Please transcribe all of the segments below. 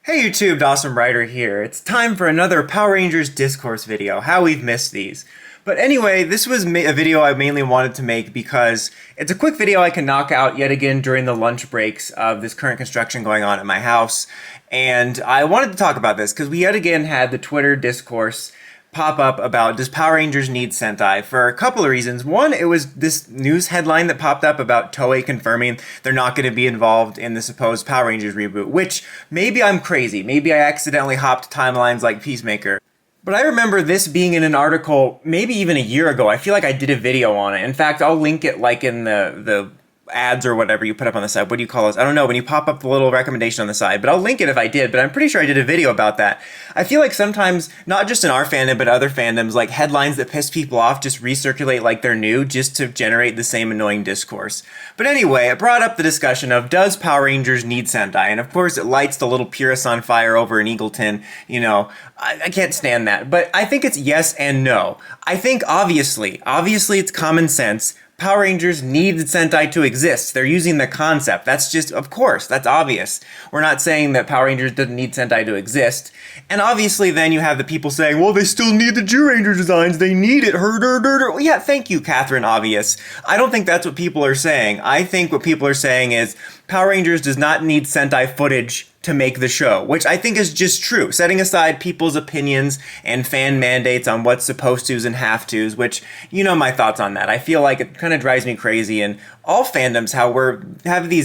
Hey YouTube, Dawson Ryder here. It's time for another Power Rangers Discourse video. How we've missed these. But anyway, this was a video I mainly wanted to make because it's a quick video I can knock out yet again during the lunch breaks of this current construction going on at my house. And I wanted to talk about this because we yet again had the Twitter discourse pop up about does Power Rangers need Sentai for a couple of reasons. One, it was this news headline that popped up about Toei confirming they're not going to be involved in the supposed Power Rangers reboot, which maybe I'm crazy. Maybe I accidentally hopped timelines like Peacemaker. But I remember this being in an article maybe even a year ago. I feel like I did a video on it. In fact, I'll link it like in the ads or whatever you put up on the side. What do you call those? I don't know, when you pop up the little recommendation on the side, but I'll link it if I did, but I'm pretty sure I did a video about that. I feel like sometimes, not just in our fandom, but other fandoms, like headlines that piss people off just recirculate like they're new just to generate the same annoying discourse. But anyway, it brought up the discussion of does Power Rangers need Sentai? And of course it lights the little purists on fire over in Eagleton. You know, I can't stand that. But I think it's yes and no. I think obviously it's common sense. Power Rangers need Sentai to exist. They're using the concept. That's just, of course, that's obvious. We're not saying that Power Rangers doesn't need Sentai to exist. And obviously then you have the people saying, well, they still need the Ranger designs. They need it. Well, yeah, thank you, Catherine Obvious. I don't think that's what people are saying. I think what people are saying is Power Rangers does not need Sentai footage to make the show, which I think is just true. Setting aside people's opinions and fan mandates on what's supposed to's and have to's, which you know my thoughts on that. I feel like it kind of drives me crazy. And all fandoms, how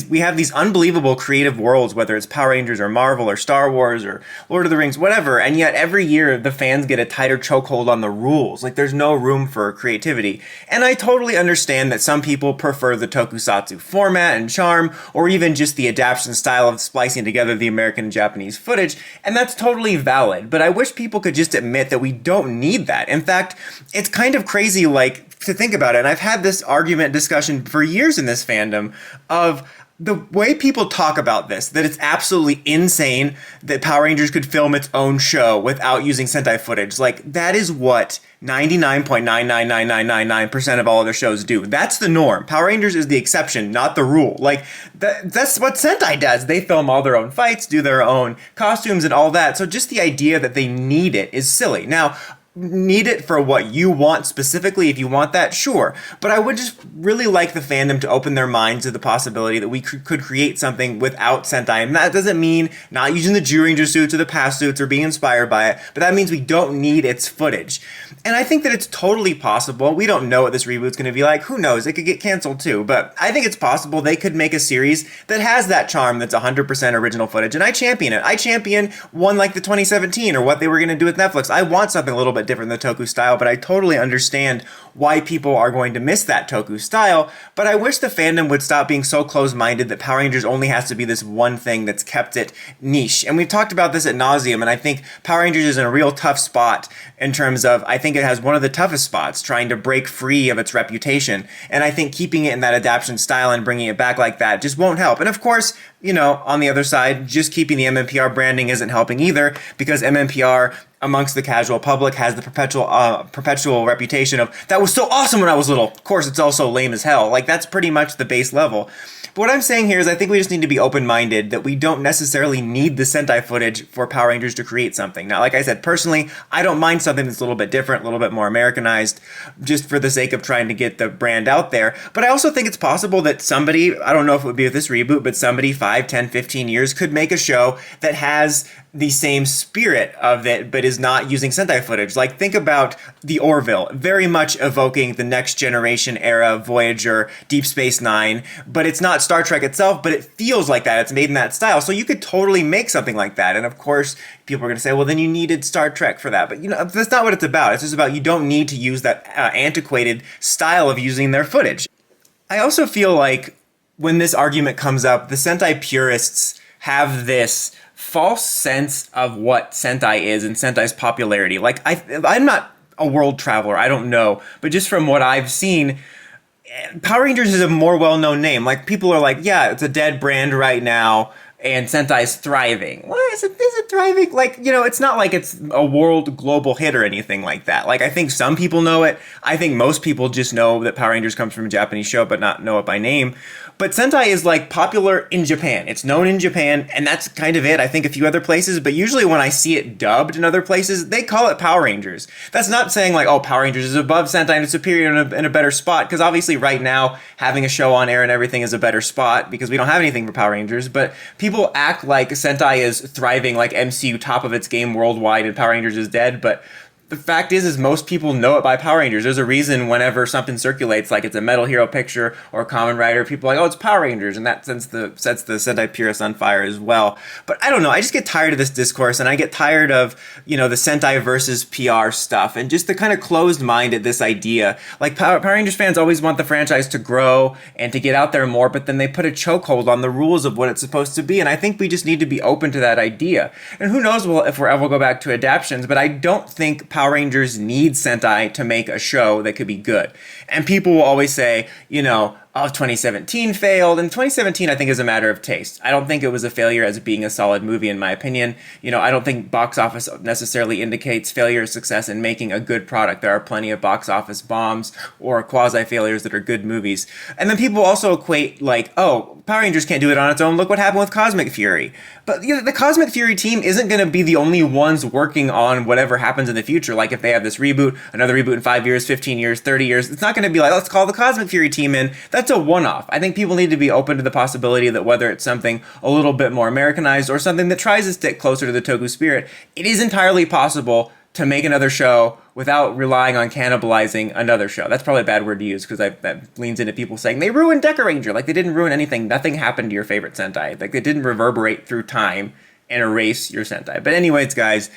we have these unbelievable creative worlds, whether it's Power Rangers or Marvel or Star Wars or Lord of the Rings, whatever. And yet every year the fans get a tighter chokehold on the rules. Like there's no room for creativity. And I totally understand that some people prefer the tokusatsu format and charm, or even just the adaptation style of splicing together the American and Japanese footage, and that's totally valid. But I wish people could just admit that we don't need that. In fact, it's kind of crazy, like, to think about it, and I've had this discussion for years in this fandom of the way people talk about this, that it's absolutely insane that Power Rangers could film its own show without using Sentai footage. Like, that is what 99.99999% of all other shows do. That's the norm. Power Rangers is the exception, not the rule. Like, that's what Sentai does. They film all their own fights, do their own costumes and all that. So just the idea that they need it is silly. Now, need it for what you want specifically. If you want that, sure. But I would just really like the fandom to open their minds to the possibility that we could create something without Sentai. And that doesn't mean not using the Ranger suits or the past suits or being inspired by it, but that means we don't need its footage. And I think that it's totally possible. We don't know what this reboot's going to be like. Who knows? It could get canceled too. But I think it's possible they could make a series that has that charm that's 100% original footage. And I champion it. I champion one like the 2017 or what they were going to do with Netflix. I want something a little bit different than the Toku style, but I totally understand why people are going to miss that Toku style. But I wish the fandom would stop being so close-minded that Power Rangers only has to be this one thing that's kept it niche. And we've talked about this ad nauseum, and I think Power Rangers is in a real tough spot in terms of, I think it has one of the toughest spots trying to break free of its reputation. And I think keeping it in that adaptation style and bringing it back like that just won't help. And of course, you know, on the other side, just keeping the MMPR branding isn't helping either, because MMPR amongst the casual public has the perpetual reputation of, that was so awesome when I was little. Of course, it's also lame as hell. Like, that's pretty much the base level. But what I'm saying here is I think we just need to be open-minded, that we don't necessarily need the Sentai footage for Power Rangers to create something. Now, like I said, personally, I don't mind something that's a little bit different, a little bit more Americanized, just for the sake of trying to get the brand out there. But I also think it's possible that somebody, I don't know if it would be with this reboot, but somebody 5, 10, 15 years could make a show that has the same spirit of it, but is not using Sentai footage. Like, think about the Orville, very much evoking the Next Generation era, Voyager, Deep Space Nine, but it's not Star Trek itself, but it feels like that. It's made in that style. So you could totally make something like that. And of course, people are going to say, well, then you needed Star Trek for that. But, you know, that's not what it's about. It's just about you don't need to use that antiquated style of using their footage. I also feel like when this argument comes up, the Sentai purists have this false sense of what Sentai is and Sentai's popularity. Like, I'm not a world traveler, I don't know, but just from what I've seen, Power Rangers is a more well-known name. Like, people are like, yeah, it's a dead brand right now. and Sentai is thriving. What is it thriving? Like, it's not like it's a world global hit or anything like that. Like, I think some people know it. I think most people just know that Power Rangers comes from a Japanese show, but not know it by name. But Sentai is like popular in Japan. It's known in Japan, and that's kind of it. I think a few other places, but usually when I see it dubbed in other places, they call it Power Rangers. That's not saying like, oh, Power Rangers is above Sentai and it's superior in a better spot, because obviously right now having a show on air and everything is a better spot because we don't have anything for Power Rangers. But people act like Sentai is thriving, like MCU top of its game worldwide, and Power Rangers is dead, but the fact is most people know it by Power Rangers. There's a reason whenever something circulates, like it's a Metal Hero picture or a Kamen Rider, people are like, oh, it's Power Rangers, and that sets the Sentai purists on fire as well. But I don't know, I just get tired of this discourse, and I get tired of, the Sentai versus PR stuff, and just the kind of closed mind at this idea. Like, Power Rangers fans always want the franchise to grow and to get out there more, but then they put a chokehold on the rules of what it's supposed to be, and I think we just need to be open to that idea. And who knows if we'll ever go back to adaptations, but I don't think Power Rangers need Sentai to make a show that could be good. And people will always say, oh, 2017 failed. And 2017, I think, is a matter of taste. I don't think it was a failure as being a solid movie, in my opinion. I don't think box office necessarily indicates failure or success in making a good product. There are plenty of box office bombs or quasi-failures that are good movies. And then people also equate, like, oh, Power Rangers can't do it on its own. Look what happened with Cosmic Fury. But the Cosmic Fury team isn't going to be the only ones working on whatever happens in the future. Like, if they have this reboot, another reboot in 5 years, 15 years, 30 years, it's not going to be like, let's call the Cosmic Fury team in. That's a one-off. I think people need to be open to the possibility that whether it's something a little bit more Americanized or something that tries to stick closer to the Toku spirit, it is entirely possible to make another show without relying on cannibalizing another show. That's probably a bad word to use because that leans into people saying they ruined Deca Ranger. Like, they didn't ruin anything. Nothing happened to your favorite Sentai. Like, they didn't reverberate through time and erase your Sentai. But anyways, guys,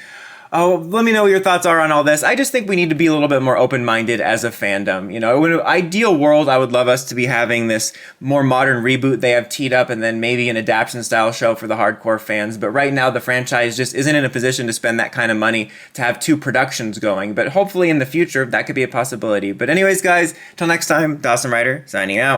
let me know what your thoughts are on all this. I just think we need to be a little bit more open-minded as a fandom. In an ideal world, I would love us to be having this more modern reboot they have teed up, and then maybe an adaptation-style show for the hardcore fans. But right now, the franchise just isn't in a position to spend that kind of money to have two productions going. But hopefully in the future, that could be a possibility. But anyways, guys, till next time, Dawson Ryder, signing out.